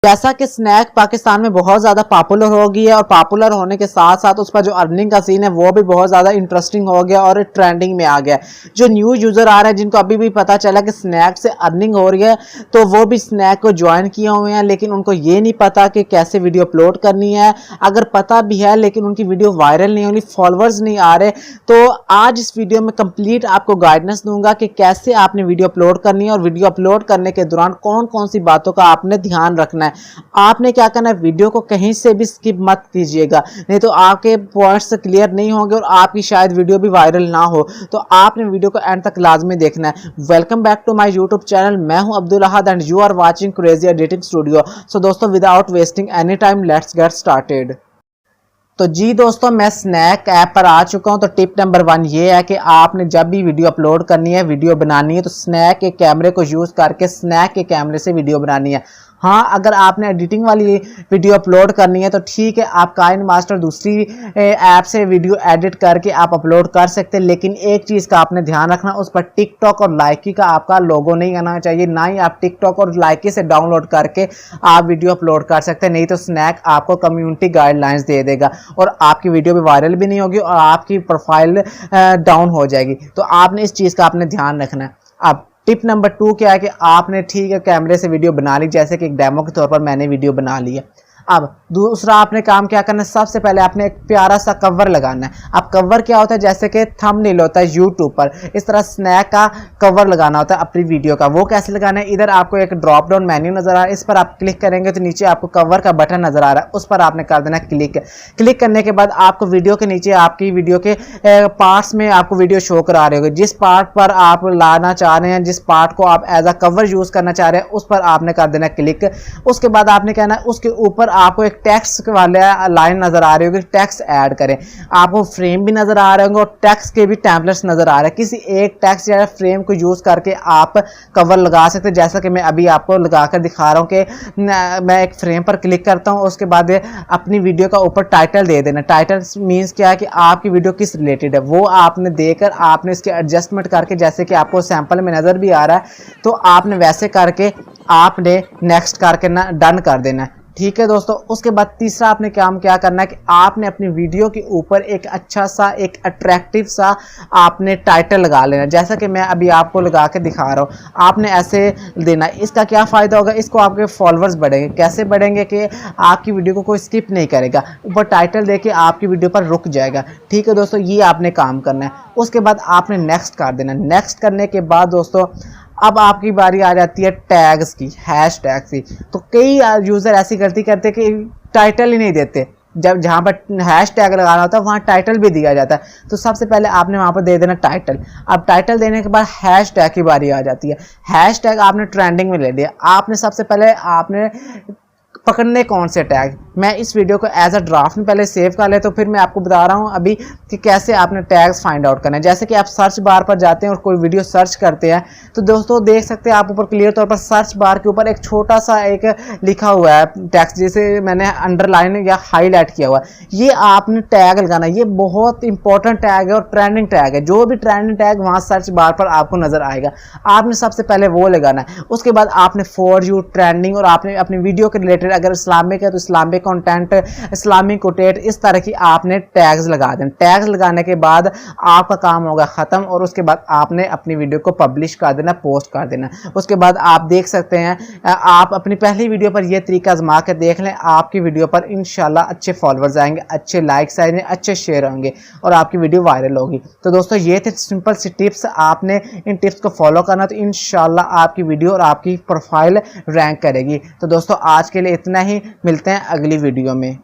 जैसा कि स्नैक पाकिस्तान में बहुत ज़्यादा पॉपुलर हो गई है और पॉपुलर होने के साथ साथ उस पर जो अर्निंग का सीन है वो भी बहुत ज़्यादा इंटरेस्टिंग हो गया और ट्रेंडिंग में आ गया। जो न्यू यूज़र आ रहे हैं जिनको अभी भी पता चला कि स्नैक से अर्निंग हो रही है तो वो भी स्नैक को ज्वाइन किए हुए हैं, लेकिन उनको ये नहीं पता कि कैसे वीडियो अपलोड करनी है। अगर पता भी है लेकिन उनकी वीडियो वायरल नहीं हो रही, फॉलोअर्स नहीं आ रहे। तो आज इस वीडियो में कंप्लीट आपको गाइडेंस दूंगा कि कैसे आपने वीडियो अपलोड करनी है और वीडियो अपलोड करने के दौरान कौन कौन सी बातों का आपने ध्यान रखना है। आपने क्या करना है, वीडियो को कहीं से भी स्किप मत कीजिएगा, नहीं तो आपके पॉइंट्स क्लियर नहीं होंगे और आपकी शायद वीडियो भी वायरल ना हो। तो आपने वीडियो को एंड तक लाजमी देखना है। Welcome back to my YouTube channel. मैं हूं Abdul Ahad and you are watching crazy editing studio. So दोस्तों, without wasting any time let's get started. तो जी दोस्तों, मैं स्नैक ऐप पर आ चुका हूं। तो टिप नंबर 1 ये है कि आपने जब भी वीडियो अपलोड करनी है, वीडियो बनानी है, तो स्नैक के कैमरे को यूज़ करके स्नैक के कैमरे से वीडियो बनानी है। हाँ, अगर आपने एडिटिंग वाली वीडियो अपलोड करनी है तो ठीक है, आप काइनमास्टर दूसरी ऐप से वीडियो एडिट करके आप अपलोड कर सकते हैं, लेकिन एक चीज़ का आपने ध्यान रखना, उस पर टिकटॉक और लाइकी का आपका लोगो नहीं आना चाहिए। ना ही आप टिकटॉक और लाइकी से डाउनलोड करके आप वीडियो अपलोड कर सकते हैं, नहीं तो स्नैक आपको कम्युनिटी गाइडलाइंस दे देगा और आपकी वीडियो भी वायरल भी नहीं होगी और आपकी प्रोफाइल डाउन हो जाएगी। तो आपने इस चीज़ का आपने ध्यान रखना है। अब टिप नंबर 2 क्या है कि आपने ठीक है कैमरे से वीडियो बना ली, जैसे कि एक डेमो के तौर पर मैंने वीडियो बना ली है। अब दूसरा आपने काम क्या करना है, सबसे पहले आपने एक प्यारा सा कवर लगाना है। अब कवर क्या होता है, जैसे कि थंबनेल होता है यूट्यूब पर, इस तरह स्नैक का कवर लगाना होता है अपनी वीडियो का। वो कैसे लगाना है, इधर आपको एक ड्रॉप डाउन मेन्यू नजर आ रहा है, इस पर आप क्लिक करेंगे तो नीचे आपको कवर का बटन नजर आ रहा है, उस पर आपने कर देना क्लिक। क्लिक करने के बाद आपको वीडियो के नीचे आपकी वीडियो के पार्ट्स में आपको वीडियो शो करा रहे होगी। जिस पार्ट पर आप लाना चाह रहे हैं, जिस पार्ट को आप एज अ कवर यूज करना चाह रहे हैं, उस पर आपने कर देना क्लिक। उसके बाद आपने कहना है उसके ऊपर आपको एक टेक्स्ट वाले लाइन नजर आ रही होगी, टेक्स्ट ऐड करें। आपको फ्रेम भी नजर आ रहे होंगे और टेक्स्ट के भी टेम्पलेट्स नजर आ रहे हैं। किसी एक टेक्स्ट या फ्रेम को यूज करके आप कवर लगा सकते हैं, जैसा कि मैं अभी आपको लगाकर दिखा रहा हूं कि मैं एक फ्रेम पर क्लिक करता हूं, उसके बाद अपनी वीडियो का ऊपर टाइटल दे देना। टाइटल मीन्स क्या है कि आपकी वीडियो किस रिलेटेड है वो आपने देकर आपने इसके एडजस्टमेंट करके, जैसे कि आपको सैंपल में नजर भी आ रहा है, तो आपने वैसे करके आपने नेक्स्ट करके ना डन कर देना है। ठीक है दोस्तों, उसके बाद तीसरा आपने काम क्या करना है कि आपने अपनी वीडियो के ऊपर एक अच्छा सा, एक अट्रैक्टिव सा आपने टाइटल लगा लेना, जैसा कि मैं अभी आपको लगा के दिखा रहा हूँ। आपने ऐसे देना। इसका क्या फ़ायदा होगा, इसको आपके फॉलोअर्स बढ़ेंगे। कैसे बढ़ेंगे कि आपकी वीडियो को कोई स्किप नहीं करेगा, ऊपर टाइटल दे के आपकी वीडियो पर रुक जाएगा। ठीक है दोस्तों, ये आपने काम करना है। उसके बाद आपने नेक्स्ट कर देना। नेक्स्ट करने के बाद दोस्तों अब आपकी बारी आ जाती है टैग्स की, हैश टैग्स की। तो कई यूज़र ऐसी गलती करते हैं कि टाइटल ही नहीं देते। जब जहाँ पर हैश टैग लगाना होता है वहाँ टाइटल भी दिया जाता है। तो सबसे पहले आपने वहाँ पर दे देना टाइटल। अब टाइटल देने के बाद हैश टैग की बारी आ जाती है। हैश टैग आपने ट्रेंडिंग में ले लिया। आपने सबसे पहले आपने पकड़ने कौन से टैग, मैं इस वीडियो को एज अ ड्राफ्ट में पहले सेव कर ले, तो फिर मैं आपको बता रहा हूँ अभी कि कैसे आपने टैग्स फाइंड आउट करना है। जैसे कि आप सर्च बार पर जाते हैं और कोई वीडियो सर्च करते हैं तो दोस्तों देख सकते हैं आप ऊपर क्लियर तौर पर सर्च बार के ऊपर एक छोटा सा एक लिखा हुआ है टेक्स्ट, जिसे मैंने अंडरलाइन या हाईलाइट किया हुआ है। ये आपने टैग लगाना है। ये बहुत इंपॉर्टेंट टैग है और ट्रेंडिंग टैग है। जो भी ट्रेंडिंग टैग वहाँ सर्च बार पर आपको नजर आएगा, आपने सबसे पहले वो लगाना है। उसके बाद आपने फॉर यू, ट्रेंडिंग, और आपने अपनी वीडियो के रिलेटेड अगर इस्लामिक है तो इस्लामिक कंटेंट, इस्लामिक कोटेट, इस तरह की आपने टैग्स लगा दें। टैग्स लगाने के बाद आपका काम होगा ख़त्म और उसके बाद आपने अपनी वीडियो को पब्लिश कर देना, पोस्ट कर देना। उसके बाद आप देख सकते हैं, आप अपनी पहली वीडियो पर यह तरीका आजमा कर देख लें, आपकी वीडियो पर इंशाल्लाह अच्छे फॉलोअर्स आएंगे, अच्छे लाइक्स आएंगे, अच्छे शेयर होंगे और आपकी वीडियो वायरल होगी। तो दोस्तों ये थे सिंपल सी टिप्स। आपने इन टिप्स को फॉलो करना तो इंशाल्लाह आपकी वीडियो और आपकी प्रोफाइल रैंक करेगी। तो दोस्तों आज के लिए इतना ही, मिलते हैं अगली वीडियो में।